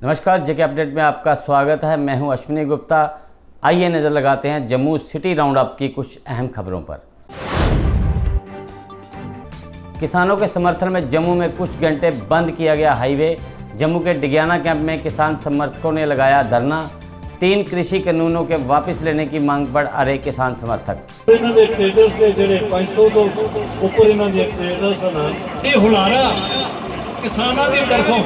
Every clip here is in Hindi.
नमस्कार, जेके अपडेट में आपका स्वागत है। मैं हूं अश्विनी गुप्ता। आइए नज़र लगाते हैं जम्मू सिटी राउंड अप की कुछ अहम खबरों पर। किसानों के समर्थन में जम्मू में कुछ घंटे बंद किया गया हाईवे। जम्मू के डिगियाना कैंप में किसान समर्थकों ने लगाया धरना। 3 कृषि कानूनों के वापस लेने की मांग पर अड़े किसान समर्थक। किसानों की तरफों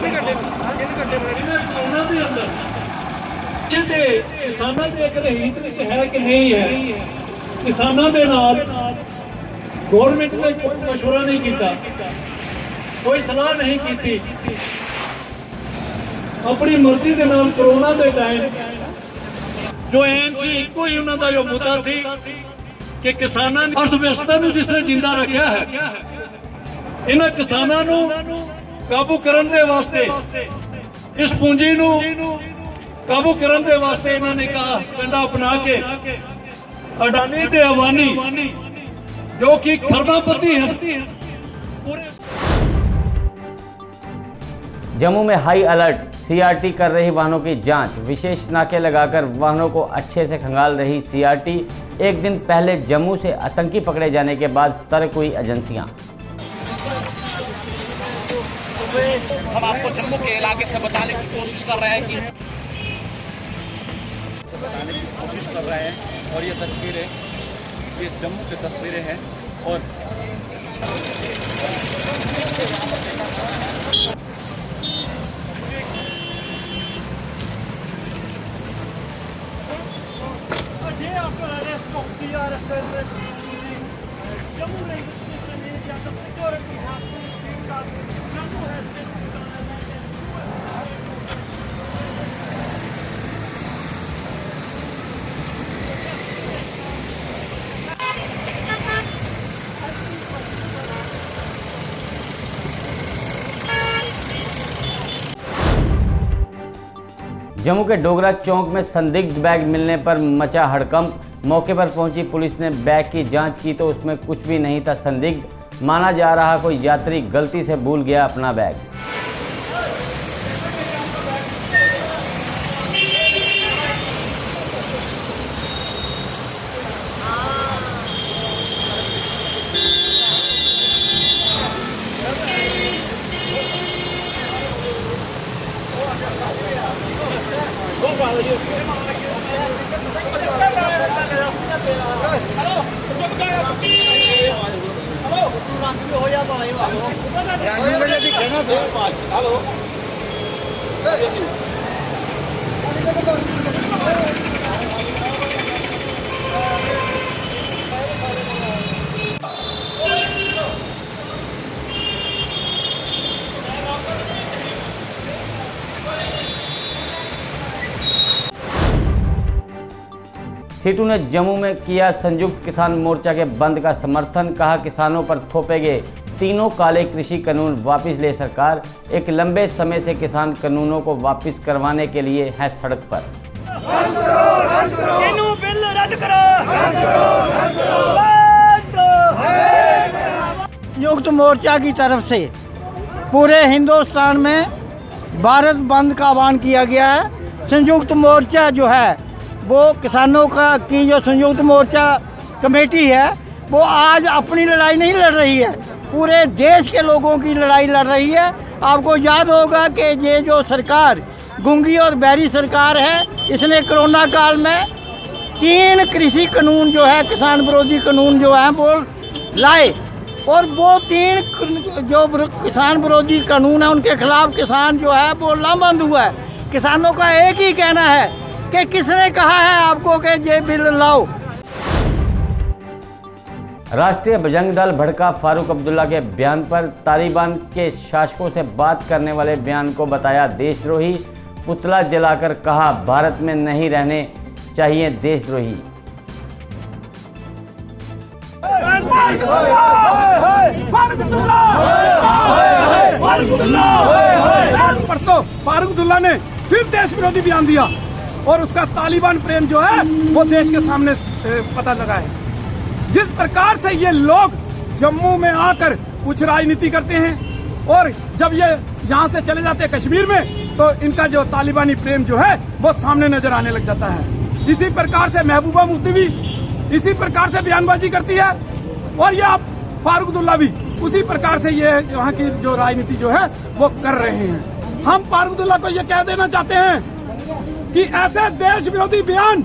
किसानों के एक हित विच है कि नहीं है। किसानों के नाल गवर्नमेंट ने कोई मशवरा नहीं किया, कोई सलाह नहीं की। अपनी मर्जी के नाल कोरोना के टाइम जो एम सी इको ही उन्होंने जो मुद्दा सी कि किसानों की अर्थव्यवस्था में जिसने जिंदा रखा है, इन्होंने किसानों काबू करने के वास्ते इस पूंजी नू काबू करने के वास्ते इन्होंने कहा कंडा अपना के अडानी ते अवानी जो कि खरबापति हैं पूरे। जम्मू में हाई अलर्ट, सीआरटी कर रही वाहनों की जांच। विशेष नाके लगाकर वाहनों को अच्छे से खंगाल रही सीआरटी। एक दिन पहले जम्मू से आतंकी पकड़े जाने के बाद सतर्क हुई एजेंसियां। हम आपको जम्मू के इलाके से बताने की कोशिश कर रहे हैं और ये तस्वीरें, ये जम्मू की तस्वीरें हैं। और जम्मू के डोगरा चौक में संदिग्ध बैग मिलने पर मचा हड़कंप। मौके पर पहुंची पुलिस ने बैग की जांच की तो उसमें कुछ भी नहीं था संदिग्ध। माना जा रहा कोई यात्री गलती से भूल गया अपना बैग। सीटू ने जम्मू में किया संयुक्त किसान मोर्चा के बंद का समर्थन। कहा किसानों पर थोपे गए तीनों काले कृषि कानून वापस ले सरकार। एक लंबे समय से किसान कानूनों को वापस करवाने के लिए है सड़क पर। संयुक्त मोर्चा की तरफ से पूरे हिंदुस्तान में भारत बंद का आह्वान किया गया है। संयुक्त मोर्चा जो है वो किसानों की जो संयुक्त मोर्चा कमेटी है वो आज अपनी लड़ाई नहीं लड़ रही है, पूरे देश के लोगों की लड़ाई लड़ रही है। आपको याद होगा कि ये जो सरकार गूंगी और बहरी सरकार है, इसने कोरोना काल में 3 कृषि कानून जो है, किसान विरोधी कानून जो है वो लाए। और वो 3 जो किसान विरोधी कानून है उनके खिलाफ किसान जो है वो लामबंद हुआ है। किसानों का एक ही कहना है कि किसने कहा है आपको कि ये बिल लाओ। राष्ट्रीय बजरंग दल भड़का फारूक अब्दुल्ला के बयान पर। तालिबान के शासकों से बात करने वाले बयान को बताया देशद्रोही। पुतला जलाकर कहा भारत में नहीं रहने चाहिए देशद्रोही। परसों फारूक अब्दुल्ला ने फिर देश विरोधी बयान दिया और उसका तालिबान प्रेम जो है वो देश के सामने पता लगा है। जिस प्रकार से ये लोग जम्मू में आकर कुछ राजनीति करते हैं और जब ये यहाँ से चले जाते हैं कश्मीर में तो इनका जो तालिबानी प्रेम जो है वो सामने नजर आने लग जाता है। इसी प्रकार से महबूबा मुफ्ती भी इसी प्रकार से बयानबाजी करती है और ये आप फारूक अब्दुल्ला भी उसी प्रकार से ये यहाँ की जो राजनीति जो है वो कर रहे हैं। हम फारूक अब्दुल्ला को ये कह देना चाहते हैं कि ऐसे देश विरोधी बयान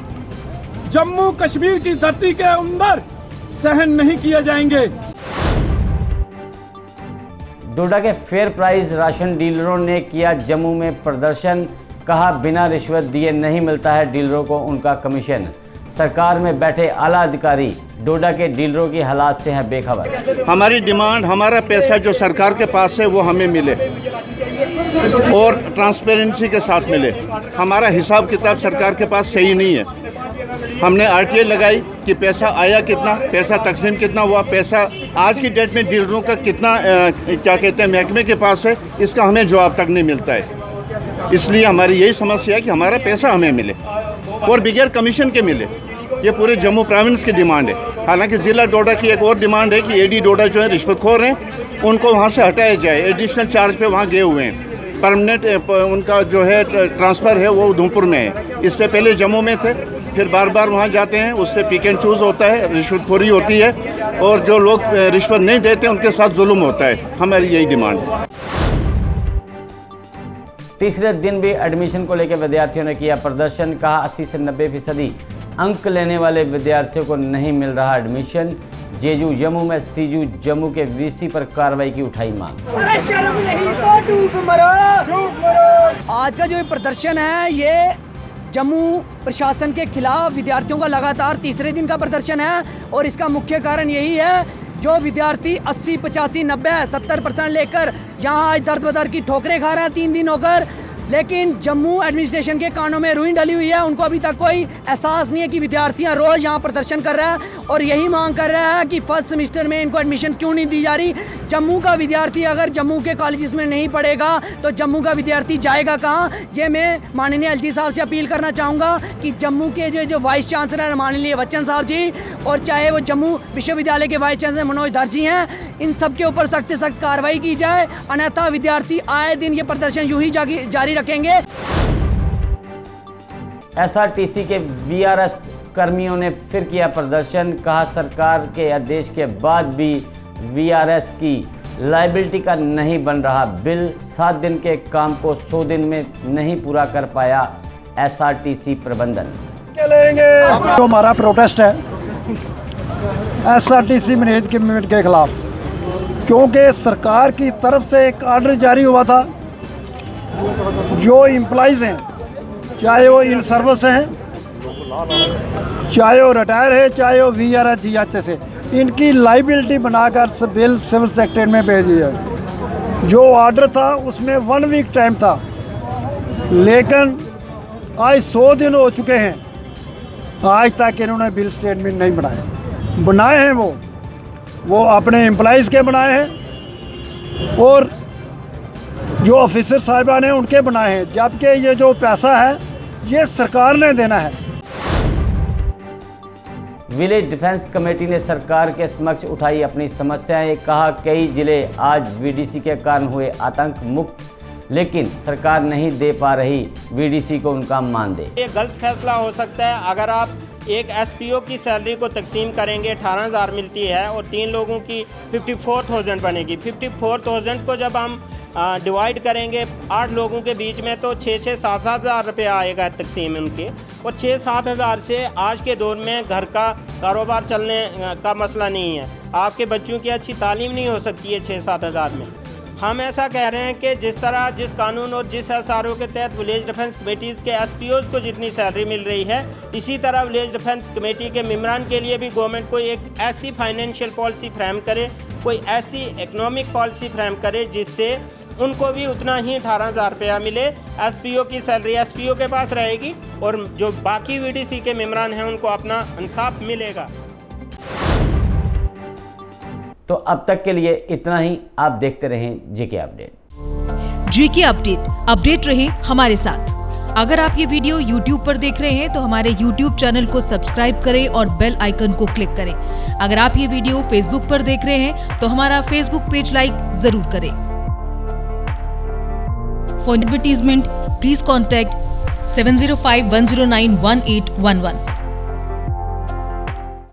जम्मू कश्मीर की धरती के अंदर सहन नहीं किए जाएंगे। डोडा के फेयर प्राइस राशन डीलरों ने किया जम्मू में प्रदर्शन, कहा बिना रिश्वत दिए नहीं मिलता है डीलरों को उनका कमीशन। सरकार में बैठे आला अधिकारी डोडा के डीलरों की हालात से हैं बेखबर। हमारी डिमांड, हमारा पैसा जो सरकार के पास है वो हमें मिले और ट्रांसपेरेंसी के साथ मिले। हमारा हिसाब किताब सरकार के पास सही नहीं है। हमने आरटीआई लगाई कि पैसा आया कितना, पैसा तकसीम कितना हुआ, पैसा आज की डेट में डीलरों का कितना क्या कहते हैं महकमे के पास है, इसका हमें जवाब तक नहीं मिलता है। इसलिए हमारी यही समस्या है कि हमारा पैसा हमें मिले और बगैर कमीशन के मिले। ये पूरे जम्मू प्रोविंस की डिमांड है। हालांकि ज़िला डोडा की एक और डिमांड है कि एडी डोडा जो है रिश्वतखोर हैं, उनको वहाँ से हटाया जाए। एडिशनल चार्ज पे वहाँ गए हुए हैं। परमानेंट उनका जो है ट्रांसफ़र है वो उधमपुर में है। इससे पहले जम्मू में थे, फिर बार बार वहाँ जाते हैं। उससे पिक एंड चूज़ होता है, रिश्वतखोरी होती है और जो लोग रिश्वत नहीं देते उनके साथ जुल्म होता है। हमारी यही डिमांड है। तीसरे दिन भी एडमिशन को लेकर विद्यार्थियों ने किया प्रदर्शन, कहा 80 से 90% अंक लेने वाले विद्यार्थियों को नहीं मिल रहा एडमिशन। जेजू जम्मू में सीजू जम्मू के वीसी पर कार्रवाई की उठाई मांग। आज का जो ये प्रदर्शन है ये जम्मू प्रशासन के खिलाफ विद्यार्थियों का लगातार तीसरे दिन का प्रदर्शन है और इसका मुख्य कारण यही है जो विद्यार्थी 80, 85, 90, 70% लेकर यहाँ आज दर बदर की ठोकरें खा रहे हैं 3 दिन होकर, लेकिन जम्मू एडमिनिस्ट्रेशन के कानों में रुई डली हुई है। उनको अभी तक कोई एहसास नहीं है कि विद्यार्थियां रोज़ यहाँ प्रदर्शन कर रहे हैं और यही मांग कर रहे हैं कि फर्स्ट सेमेस्टर में इनको एडमिशन क्यों नहीं दी जा रही। जम्मू का विद्यार्थी अगर जम्मू के कॉलेजेस में नहीं पढ़ेगा तो जम्मू का विद्यार्थी जाएगा कहाँ। ये मैं माननीय एलजी साहब से अपील करना चाहूँगा कि जम्मू के जो वाइस चांसलर माननीय बच्चन साहब जी और चाहे वो जम्मू विश्वविद्यालय के वाइस चांसलर मनोज धर जी हैं, इन सब के ऊपर सख्त से सख्त कार्रवाई की जाए, अन्यथा विद्यार्थी आए दिन ये प्रदर्शन यूं ही जारी रखेंगे। एसआरटीसी के वीआरएस कर्मियों ने फिर किया प्रदर्शन, कहा सरकार के आदेश के बाद भी वीआरएस की लायबिलिटी का नहीं बन रहा बिल। 7 दिन के काम को 100 दिन में नहीं पूरा कर पाया एसआरटीसी प्रबंधन। जो हमारा प्रोटेस्ट है एसआरटीसी मैनेजमेंट के खिलाफ, क्योंकि सरकार की तरफ से एक ऑर्डर जारी हुआ था, जो एम्प्लॉइज़ हैं चाहे वो इन सर्विस हैं, चाहे वो रिटायर है, चाहे वो वीआरएस जीएचएस है, इनकी लाइबिलिटी बनाकर बिल सिविल सेक्रेटरी में भेजी है। जो ऑर्डर था उसमें 1 वीक टाइम था, लेकिन आज 100 दिन हो चुके हैं, आज तक इन्होंने बिल स्टेटमेंट नहीं बनाए हैं। वो अपने एम्प्लॉइज़ के बनाए हैं और जो ऑफिसर साहिबान हैं उनके बनाए हैं, जबकि ये जो पैसा है ये सरकार ने देना है। विलेज डिफेंस कमेटी ने सरकार के समक्ष उठाई अपनी समस्याएं, कहा कई जिले आज वीडीसी के कारण हुए आतंक मुक्त, लेकिन सरकार नहीं दे पा रही वीडीसी को उनका मानदेय। ये गलत फैसला हो सकता है। अगर आप एक एसपीओ की सैलरी को तकसीम करेंगे 18,000 मिलती है और 3 लोगों की 54,000 बनेगी। 54,000 को जब हम डिवाइड करेंगे 8 लोगों के बीच में तो 6-6, 7-7 हज़ार रुपया आएगा तकसीम उनके, और 6-7 हज़ार से आज के दौर में घर का कारोबार चलने का मसला नहीं है। आपके बच्चों की अच्छी तालीम नहीं हो सकती है 6-7 हज़ार में। हम ऐसा कह रहे हैं कि जिस कानून और जिस एसआरओ के तहत विलेज डिफेंस कमेटीज़ के एसपीओज़ को जितनी सैलरी मिल रही है, इसी तरह विलेज डिफेंस कमेटी के मेम्बरान के लिए भी गवर्नमेंट को एक ऐसी फाइनेंशियल पॉलिसी फ्रेम करे, कोई ऐसी इकनॉमिक पॉलिसी फ्रेम करे जिससे उनको भी उतना ही 18,000 रुपया मिले। एसपीओ की सैलरी एसपीओ के पास रहेगी और जो बाकी वीडीसी के मेम्बरान हैं उनको अपना इंसाफ मिलेगा। तो अब तक के लिए इतना ही। आप देखते रहें जीके अपडेट। जीके अपडेट रहे हमारे साथ। अगर आप ये वीडियो YouTube पर देख रहे हैं तो हमारे YouTube चैनल को सब्सक्राइब करें और बेल आइकन को क्लिक करें। अगर आप ये वीडियो Facebook पर देख रहे हैं तो हमारा Facebook पेज लाइक जरूर करें। For advertisement, please contact 705-109-1811.